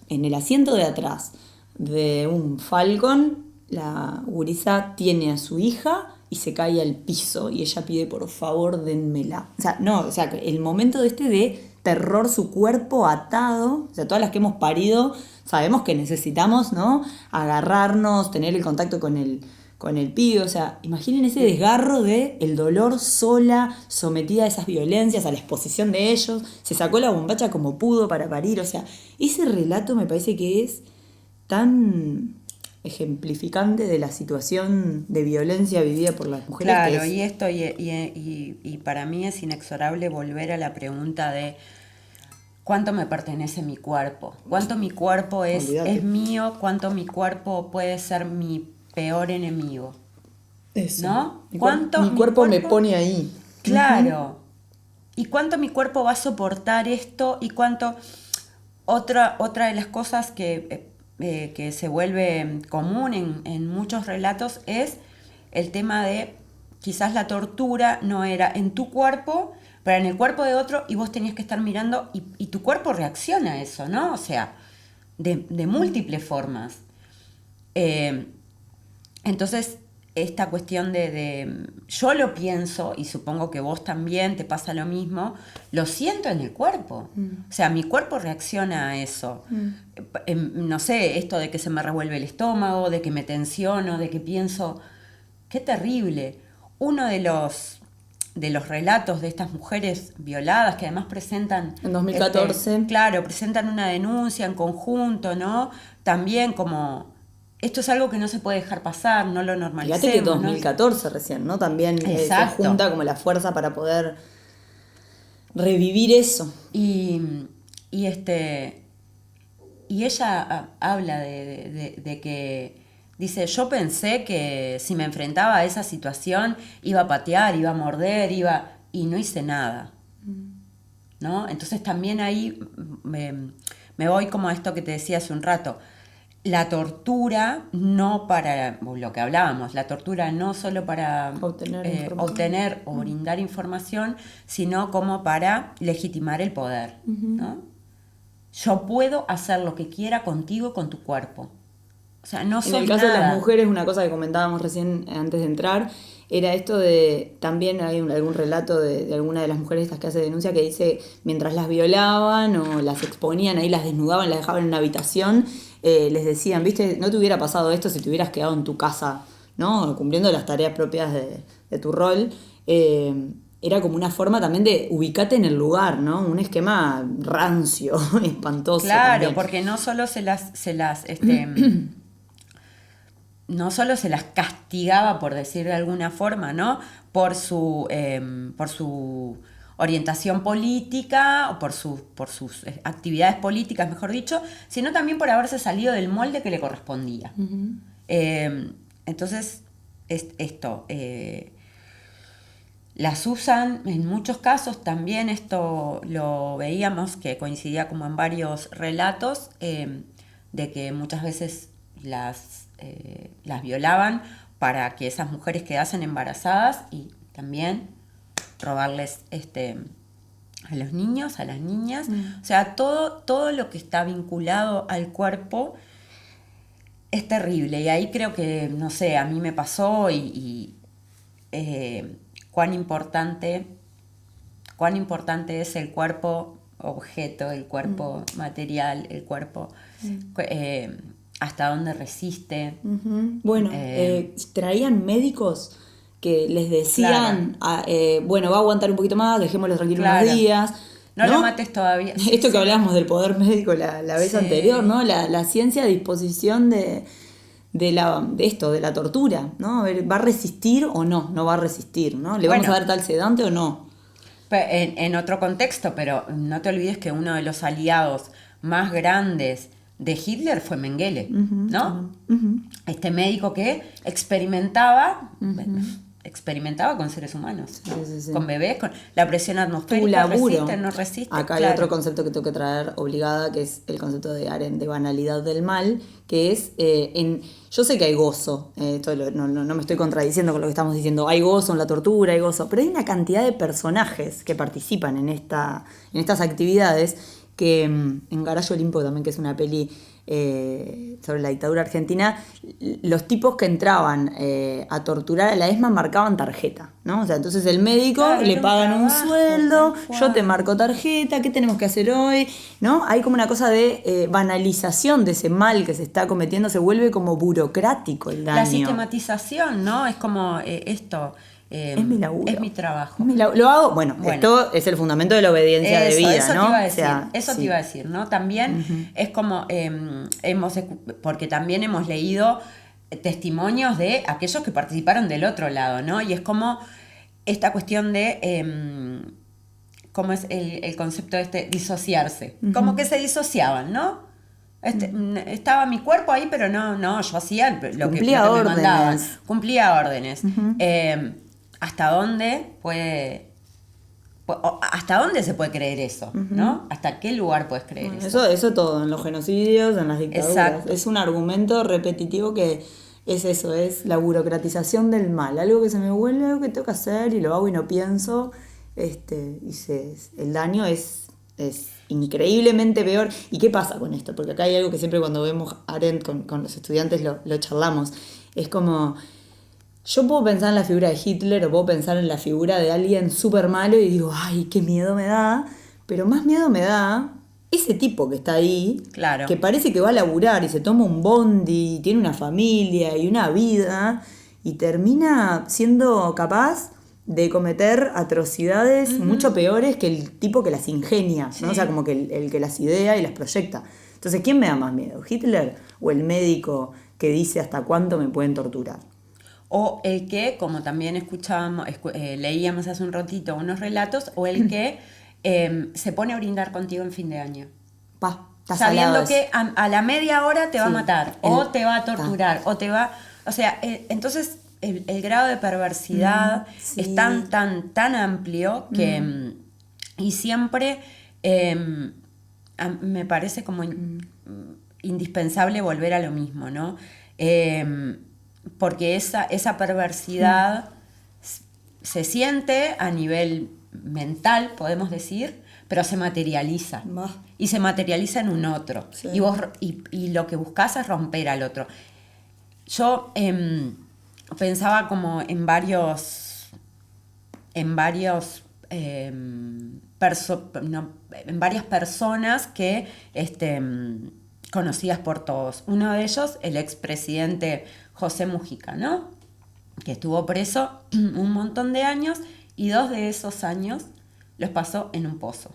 en el asiento de atrás de un Falcon, la gurisa tiene a su hija y se cae al piso. Y ella pide, por favor, dénmela. O sea, el momento de terror, su cuerpo atado. O sea, todas las que hemos parido sabemos que necesitamos, ¿no?, agarrarnos, tener el contacto con el pibe. O sea, imaginen ese desgarro de el dolor sola, sometida a esas violencias, a la exposición de ellos, se sacó la bombacha como pudo para parir. O sea, ese relato me parece que es tan ejemplificante de la situación de violencia vivida por las mujeres. Claro, y para mí es inexorable volver a la pregunta de ¿cuánto me pertenece mi cuerpo? ¿Cuánto mi cuerpo es mío? ¿Cuánto mi cuerpo puede ser mi peor enemigo? Eso. ¿No? Mi cuerpo me pone ahí. Claro. ¿Y cuánto mi cuerpo va a soportar esto? ¿Y cuánto? Otra de las cosas que se vuelve común en muchos relatos es el tema de quizás la tortura no era en tu cuerpo, pero en el cuerpo de otro, y vos tenías que estar mirando y tu cuerpo reacciona a eso, ¿no? O sea, de múltiples formas. Entonces, esta cuestión yo lo pienso, y supongo que vos también te pasa lo mismo, lo siento en el cuerpo. O sea, mi cuerpo reacciona a eso. No sé, esto de que se me revuelve el estómago, de que me tensiono, de que pienso, qué terrible. Uno de los relatos de estas mujeres violadas, que además presentan... En 2014. Claro, presentan una denuncia en conjunto, ¿no? También como... Esto es algo que no se puede dejar pasar, no lo normalicemos. Fíjate que 2014 recién, ¿no? También se junta como la fuerza para poder revivir eso. Y ella habla de que, dice, yo pensé que si me enfrentaba a esa situación iba a patear, iba a morder, y no hice nada, ¿no? Entonces también ahí me voy como a esto que te decía hace un rato. La tortura no para, lo que hablábamos, la tortura no solo para obtener o brindar información, sino como para legitimar el poder, ¿no? Yo puedo hacer lo que quiera contigo, con tu cuerpo. O sea, no sos nada. En el caso de las mujeres, una cosa que comentábamos recién antes de entrar, era esto de, también hay algún relato de alguna de las mujeres estas que hace denuncia que dice, mientras las violaban o las exponían ahí, las desnudaban, las dejaban en una habitación, les decían, viste, no te hubiera pasado esto si te hubieras quedado en tu casa, ¿no? Cumpliendo las tareas propias de tu rol. Era como una forma también de ubicarte en el lugar, ¿no? Un esquema rancio, espantoso. Claro, también. Porque no solo no solo se las castigaba, por decir de alguna forma, ¿no? Por su orientación política, o por sus actividades políticas, mejor dicho, sino también por haberse salido del molde que le correspondía. Entonces, las usan en muchos casos. También esto lo veíamos, que coincidía como en varios relatos, de que muchas veces las violaban para que esas mujeres quedasen embarazadas y también robarles a los niños, a las niñas. O sea, todo lo que está vinculado al cuerpo es terrible. Y ahí creo que, no sé, a mí me pasó cuán importante es el cuerpo objeto, el cuerpo material, el cuerpo, hasta dónde resiste. Bueno, traían médicos que les decían, bueno, va a aguantar un poquito más, dejémoslo tranquilo unos días. No lo mates todavía. Esto que hablábamos del poder médico la vez anterior, ¿no? La ciencia a disposición de la tortura, ¿no? A ver, ¿va a resistir o no? No va a resistir, ¿no? ¿Le vamos a dar tal sedante o no? En otro contexto, pero no te olvides que uno de los aliados más grandes de Hitler fue Mengele, ¿no? Este médico que experimentaba con seres humanos, ¿no? Sí. Con bebés, con la presión atmosférica, resiste, no resiste. Acá hay otro concepto que tengo que traer obligada, que es el concepto de Arendt, de banalidad del mal, que es, yo sé que hay gozo, no me estoy contradiciendo con lo que estamos diciendo, hay gozo en la tortura, hay gozo, pero hay una cantidad de personajes que participan en estas actividades, que en Garayo Olimpo también, que es una peli sobre la dictadura argentina, los tipos que entraban a torturar a la ESMA marcaban tarjeta, ¿no? O sea, entonces el médico le pagan un sueldo, yo te marco tarjeta, ¿qué tenemos que hacer hoy? ¿No? Hay como una cosa de banalización de ese mal que se está cometiendo, se vuelve como burocrático el daño. La sistematización, ¿no? Es como esto... es mi laburo. Es mi trabajo. Lo hago, bueno, esto es el fundamento de la obediencia de vida, eso ¿no? Te iba a decir, te iba a decir, ¿no? También es como, porque también hemos leído testimonios de aquellos que participaron del otro lado, ¿no? Y es como esta cuestión de, ¿cómo es el concepto de disociarse? Como que se disociaban, ¿no? Estaba mi cuerpo ahí, pero no, yo hacía lo que me mandaban. Cumplía órdenes. ¿Hasta dónde se puede creer eso? ¿No? ¿Hasta qué lugar puedes creer eso? Eso todo, en los genocidios, en las dictaduras. Exacto. Es un argumento repetitivo que es eso, es la burocratización del mal. Algo que se me vuelve, algo que tengo que hacer y lo hago y no pienso. El daño es increíblemente peor. ¿Y qué pasa con esto? Porque acá hay algo que siempre cuando vemos Arendt con los estudiantes lo charlamos. Es como... yo puedo pensar en la figura de Hitler o puedo pensar en la figura de alguien súper malo y digo, ay, qué miedo me da. Pero más miedo me da ese tipo que está ahí, Claro. que parece que va a laburar y se toma un bondi, y tiene una familia y una vida, y termina siendo capaz de cometer atrocidades mucho peores que el tipo que las ingenia, ¿no? O sea, como que el que las idea y las proyecta. Entonces, ¿quién me da más miedo? ¿Hitler o el médico que dice hasta cuánto me pueden torturar? O el que, como también leíamos hace un ratito unos relatos, o el que se pone a brindar contigo en fin de año. Está Sabiendo salado que eso. a la media hora te va a Sí. matar, o te va a torturar, o te va... O sea, entonces el grado de perversidad sí. es tan amplio que... y siempre me parece como indispensable volver a lo mismo, ¿no? Porque esa perversidad se siente a nivel mental, podemos decir, pero se materializa. Bah. Y se materializa en un otro. Sí. Y lo que buscas es romper al otro. Yo pensaba como en varias personas que conocidas por todos. Uno de ellos, el expresidente José Mujica, ¿no? Que estuvo preso un montón de años y 2 de esos años los pasó en un pozo,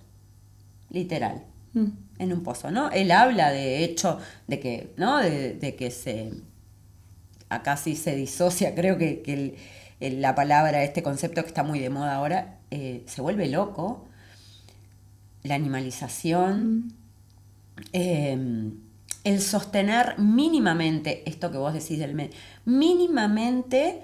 literal, en un pozo, ¿no? Él habla de hecho de que, ¿no? De que acá sí se disocia, creo que la palabra, este concepto que está muy de moda ahora, se vuelve loco, la animalización, el sostener mínimamente esto que vos decís del medio, mínimamente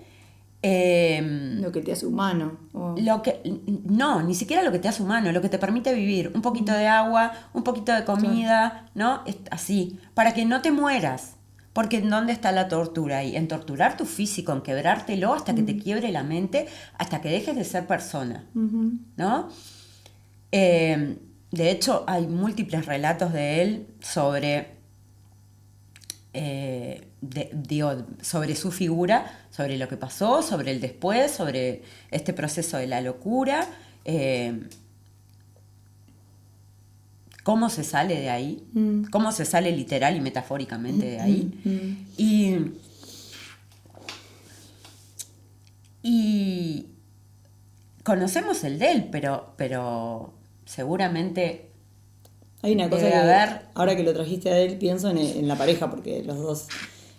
lo que te hace humano. no, ni siquiera lo que te hace humano, lo que te permite vivir, un poquito de agua, un poquito de comida, ¿no? Así, para que no te mueras. Porque ¿en dónde está la tortura ahí? En torturar tu físico, en quebrártelo hasta que te quiebre la mente, hasta que dejes de ser persona, ¿no? De hecho, hay múltiples relatos de él sobre sobre su figura, sobre lo que pasó, sobre el después, sobre este proceso de la locura, cómo se sale de ahí, cómo se sale literal y metafóricamente de ahí. Y conocemos el de él, pero seguramente... Hay una cosa debe que, haber... ahora que lo trajiste a él, pienso en la pareja, porque los dos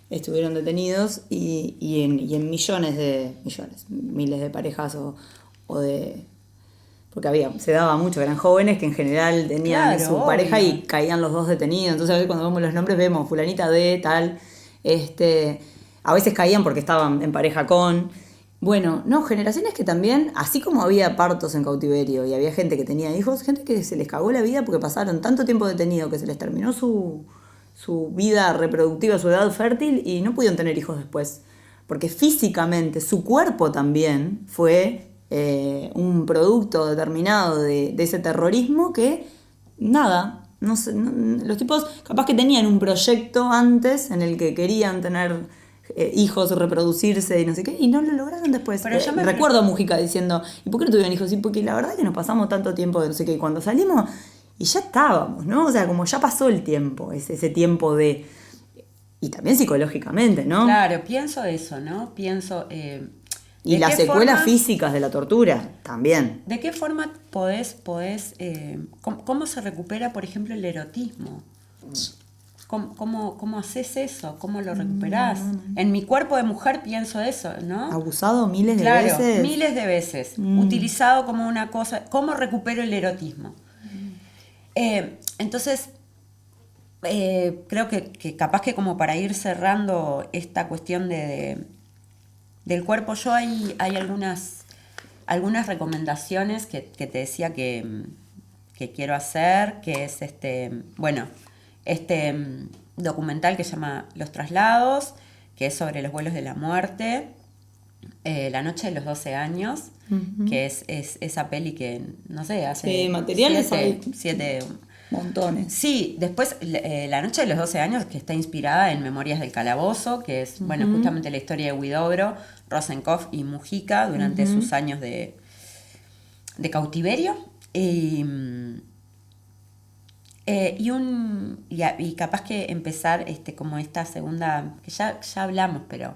estuvieron detenidos y en miles de parejas o de... Porque se daba mucho, eran jóvenes que en general tenían Claro, su obvio. pareja y caían los dos detenidos. Entonces a veces cuando vemos los nombres vemos fulanita de tal, a veces caían porque estaban en pareja con... Bueno, no, generaciones que también, así como había partos en cautiverio y había gente que tenía hijos, gente que se les cagó la vida porque pasaron tanto tiempo detenido que se les terminó su vida reproductiva, su edad fértil y no pudieron tener hijos después. Porque físicamente su cuerpo también fue un producto determinado de ese terrorismo que, nada, no sé, los tipos capaz que tenían un proyecto antes en el que querían tener... hijos, reproducirse y no sé qué, y no lo lograron después. Pero yo me recuerdo a Mujica diciendo, ¿y por qué no tuvieron hijos? Y porque la verdad es que nos pasamos tanto tiempo de no sé qué, y cuando salimos, y ya estábamos, ¿no? O sea, como ya pasó el tiempo, ese tiempo de... Y también psicológicamente, ¿no? Claro, pienso eso, ¿no? Pienso... y las secuelas físicas de la tortura, también. ¿De qué forma cómo se recupera, por ejemplo, el erotismo? ¿Cómo haces eso? ¿Cómo lo recuperás? En mi cuerpo de mujer pienso eso, ¿no? Abusado miles de Claro, veces. miles de veces. Utilizado como una cosa. ¿Cómo recupero el erotismo? Entonces, creo que capaz que como para ir cerrando esta cuestión del cuerpo, yo hay algunas recomendaciones que te decía que quiero hacer, que es este documental que se llama Los Traslados, que es sobre los vuelos de la muerte, La noche de los 12 años, que es esa peli que, no sé, hace materiales 7 Montones. Sí, después La noche de los 12 años, que está inspirada en Memorias del Calabozo, que es, bueno, justamente la historia de Huidobro, Rosenkopf y Mujica durante sus años de cautiverio. Y capaz que empezar como esta segunda, que ya hablamos, pero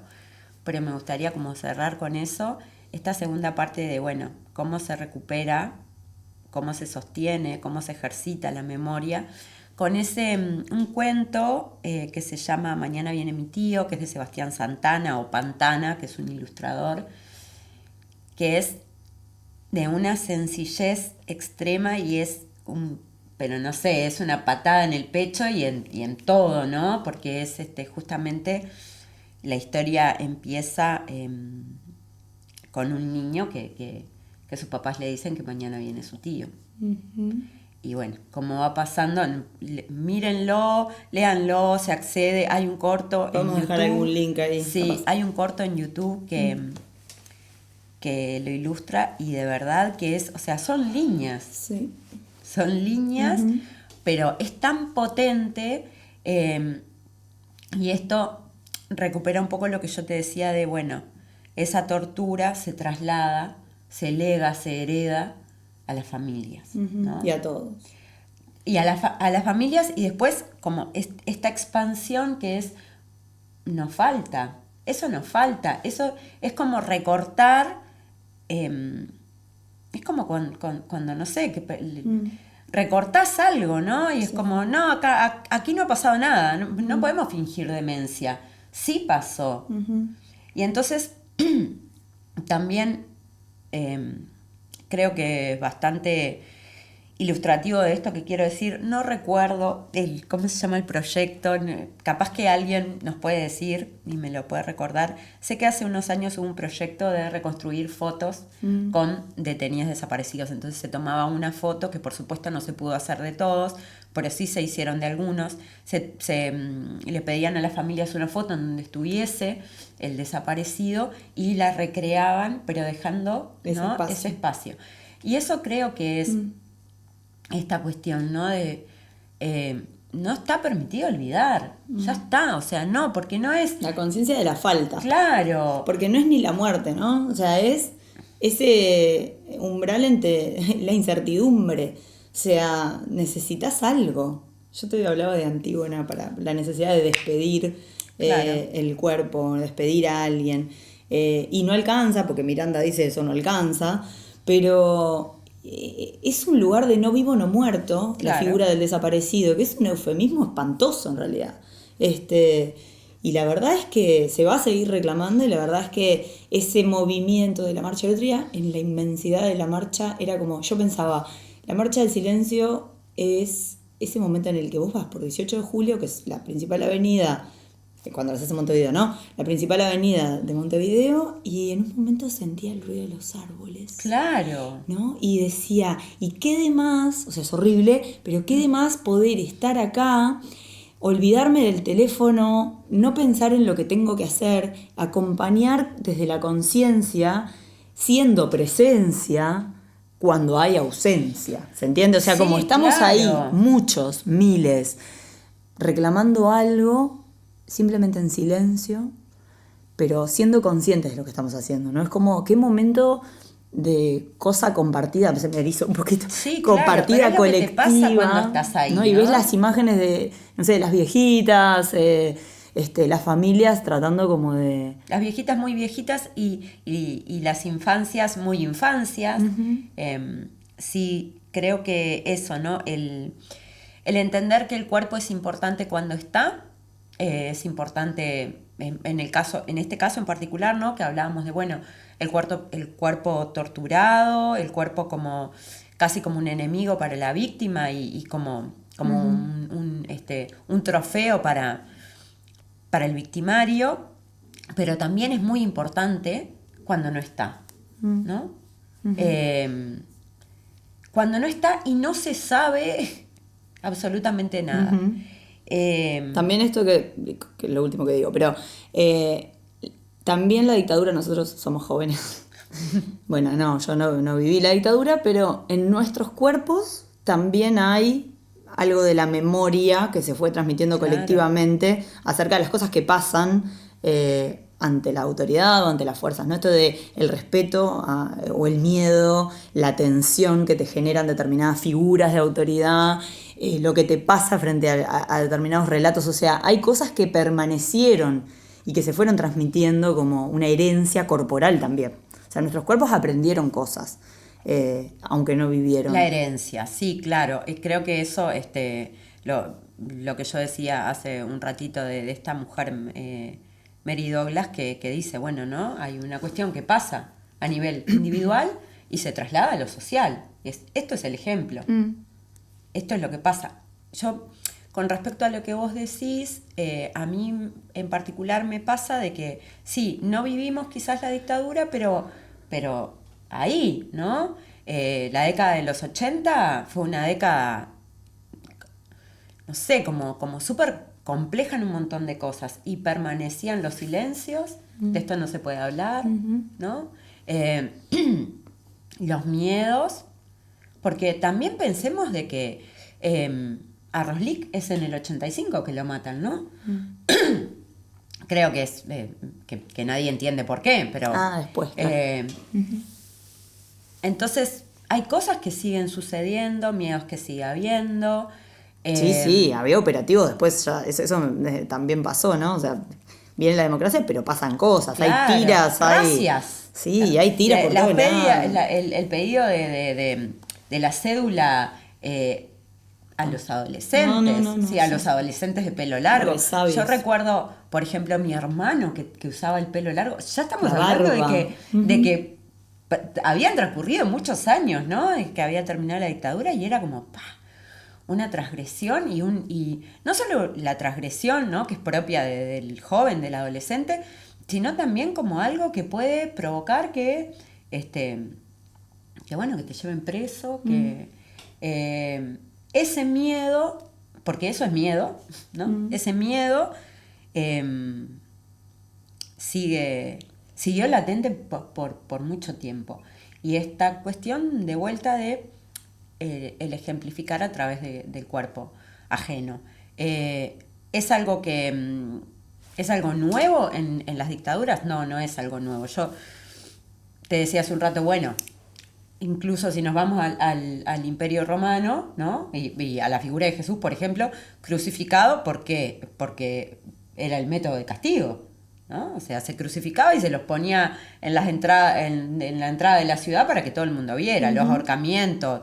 me gustaría como cerrar con eso, esta segunda parte de, bueno, cómo se recupera, cómo se sostiene, cómo se ejercita la memoria, con un cuento que se llama Mañana viene mi tío, que es de Sebastián Santana o Pantana, que es un ilustrador, que es de una sencillez extrema y pero no sé, es una patada en el pecho y en todo, ¿no? Porque es justamente la historia empieza con un niño que sus papás le dicen que mañana viene su tío. Y bueno, como va pasando, mírenlo, léanlo, se accede, hay un corto en Vamos a dejar YouTube. algún link ahí. Sí, capaz. hay un corto en YouTube que lo ilustra y de verdad que o sea, son líneas. Sí. Son líneas, pero es tan potente y esto recupera un poco lo que yo te decía de, bueno, esa tortura se traslada, se lega, se hereda a las familias, ¿no? Y a todos. Y a las familias y después como esta expansión que nos falta, eso nos falta, eso es como recortar, es como cuando no sé, recortás algo, ¿no? Y es como, no, aquí no ha pasado nada, no podemos fingir demencia, sí pasó. Y entonces también creo que es bastante ilustrativo de esto que quiero decir. No recuerdo cómo se llama el proyecto, capaz que alguien nos puede decir y me lo puede recordar. Sé que hace unos años hubo un proyecto de reconstruir fotos con detenidos desaparecidos, entonces se tomaba una foto, que por supuesto no se pudo hacer de todos, pero sí se hicieron de algunos, le pedían a las familias una foto en donde estuviese el desaparecido y la recreaban, pero dejando ese espacio. Y eso creo que es esta cuestión, ¿no? De no está permitido olvidar, ya está, o sea, no, porque no es... La conciencia de la falta. Claro. Porque no es ni la muerte, ¿no? O sea, es ese umbral entre la incertidumbre. O sea, necesitas algo. Yo te hablaba de Antígona para la necesidad de despedir el cuerpo, despedir a alguien. Y no alcanza, porque Miranda dice eso no alcanza, pero es un lugar de no vivo, no muerto, la figura del desaparecido, que es un eufemismo espantoso en realidad. Y la verdad es que se va a seguir reclamando, y la verdad es que ese movimiento de la marcha del otro día, en la inmensidad de la marcha, era como, yo pensaba, la marcha del silencio es ese momento en el que vos vas por 18 de julio, que es la principal avenida, cuando las hace Montevideo, ¿no? La principal avenida de Montevideo, y en un momento sentía el ruido de los árboles. Claro. ¿No? Y decía, ¿y qué de más? O sea, es horrible, pero ¿qué de más poder estar acá, olvidarme del teléfono, no pensar en lo que tengo que hacer, acompañar desde la conciencia, siendo presencia cuando hay ausencia? ¿Se entiende? O sea, como estamos ahí, muchos, miles, reclamando algo, simplemente en silencio, pero siendo conscientes de lo que estamos haciendo, ¿no? Es como, qué momento de cosa compartida, se me eriza un poquito, compartida, claro, colectiva, es lo que te pasa cuando estás ahí, ¿no? Y ves las imágenes de, no sé, de las viejitas, las familias tratando como de... Las viejitas muy viejitas y las infancias muy infancias. Sí, creo que eso, ¿no? El entender que el cuerpo es importante cuando está, es importante en este caso en particular, ¿no? Que hablábamos de, bueno, el cuerpo torturado, el cuerpo como casi como un enemigo para la víctima y como un trofeo para el victimario, pero también es muy importante cuando no está, ¿no? Cuando no está y no se sabe absolutamente nada. También esto que lo último que digo, pero también la dictadura, nosotros somos jóvenes. Bueno, no, yo no viví la dictadura, pero en nuestros cuerpos también hay algo de la memoria que se fue transmitiendo Claro. colectivamente acerca de las cosas que pasan ante la autoridad o ante las fuerzas, ¿no? Esto de el respeto o el miedo, la tensión que te generan determinadas figuras de autoridad, lo que te pasa frente a determinados relatos. O sea, hay cosas que permanecieron y que se fueron transmitiendo como una herencia corporal también. O sea, nuestros cuerpos aprendieron cosas, aunque no vivieron. La herencia, sí, claro. Y creo que eso, lo que yo decía hace un ratito de esta mujer, Mary Douglas, que dice, bueno, ¿no? Hay una cuestión que pasa a nivel individual y se traslada a lo social. Esto es el ejemplo. Esto es lo que pasa. Yo, con respecto a lo que vos decís, a mí en particular me pasa de que, sí, no vivimos quizás la dictadura, pero ahí, ¿no? La década de los 80 fue una década, no sé, como súper compleja en un montón de cosas, y permanecían los silencios, de esto no se puede hablar, ¿no? Los miedos, porque también pensemos de que a Roslik es en el 85 que lo matan, ¿no? Creo que es que nadie entiende por qué, pero... Después. Claro. Entonces, hay cosas que siguen sucediendo, miedos que sigue habiendo. Sí, había operativos después, ya eso también pasó, ¿no? O sea, viene la democracia, pero pasan cosas, Claro, hay tiras, gracias. Sí, hay tiras por todos lados. El pedido de la cédula a los adolescentes, No, sí, a los adolescentes de pelo largo. Re sabios. Yo recuerdo, por ejemplo, a mi hermano que usaba el pelo largo. Ya estamos La hablando barba. de que habían transcurrido muchos años, ¿no? De que había terminado la dictadura y era como una transgresión y no solo la transgresión, ¿no? Que es propia del joven, del adolescente, sino también como algo que puede provocar que bueno, que te lleven preso, que ese miedo, porque eso es miedo, ¿no? Ese miedo siguió latente por mucho tiempo. Y esta cuestión de vuelta de el ejemplificar a través del cuerpo ajeno. ¿Es algo que es algo nuevo en las dictaduras? No es algo nuevo. Yo te decía hace un rato, bueno, incluso si nos vamos al Imperio Romano, ¿no? Y a la figura de Jesús, por ejemplo, crucificado, ¿por qué? Porque era el método de castigo, ¿no? O sea, se crucificaba y se los ponía en la entrada de la ciudad para que todo el mundo viera, los ahorcamientos.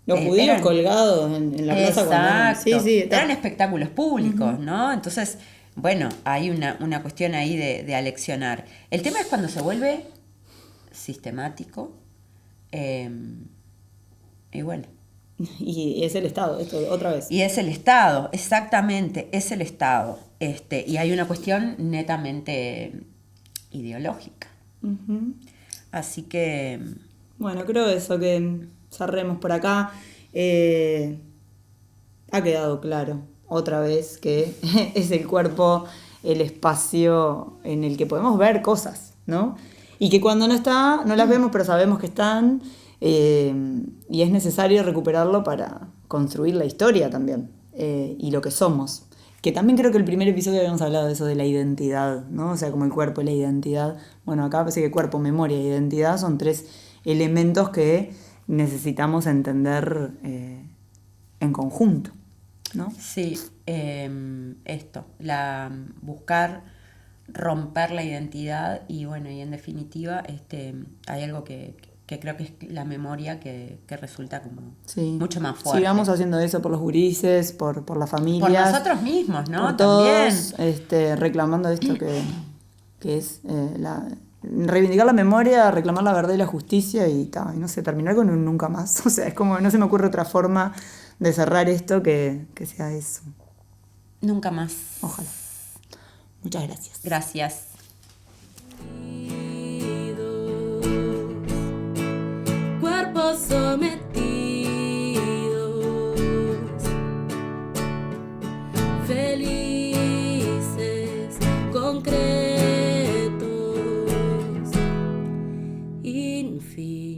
Los judíos colgados en la plaza. Exacto. Sí, eran espectáculos públicos, ¿no? Entonces, bueno, hay una cuestión ahí de aleccionar. El tema es cuando se vuelve sistemático, y bueno. Y es el Estado, esto otra vez. Y es el Estado, exactamente, es el Estado. Y hay una cuestión netamente ideológica. Así que... Bueno, creo eso, que cerremos por acá. Ha quedado claro otra vez que es el cuerpo el espacio en el que podemos ver cosas, ¿no? Y que cuando no está, no las vemos, pero sabemos que están, y es necesario recuperarlo para construir la historia también, y lo que somos. Que también creo que el primer episodio habíamos hablado de eso, de la identidad, ¿no? O sea, como el cuerpo y la identidad. Bueno, acá parece que cuerpo, memoria e identidad son 3 elementos que necesitamos entender en conjunto, ¿no? Sí, buscar romper la identidad y bueno, y en definitiva hay algo que creo que es la memoria que resulta como mucho más fuerte. Sigamos haciendo eso por los gurises, por las familias. Por nosotros mismos, ¿no? Por todos, también. reclamando esto que es reivindicar la memoria, reclamar la verdad y la justicia y no sé, terminar con un nunca más. O sea, es como, no se me ocurre otra forma de cerrar esto que sea eso. Nunca más. Ojalá. Muchas gracias. Gracias. Cuerpos sometidos, felices, concretos, infinitos.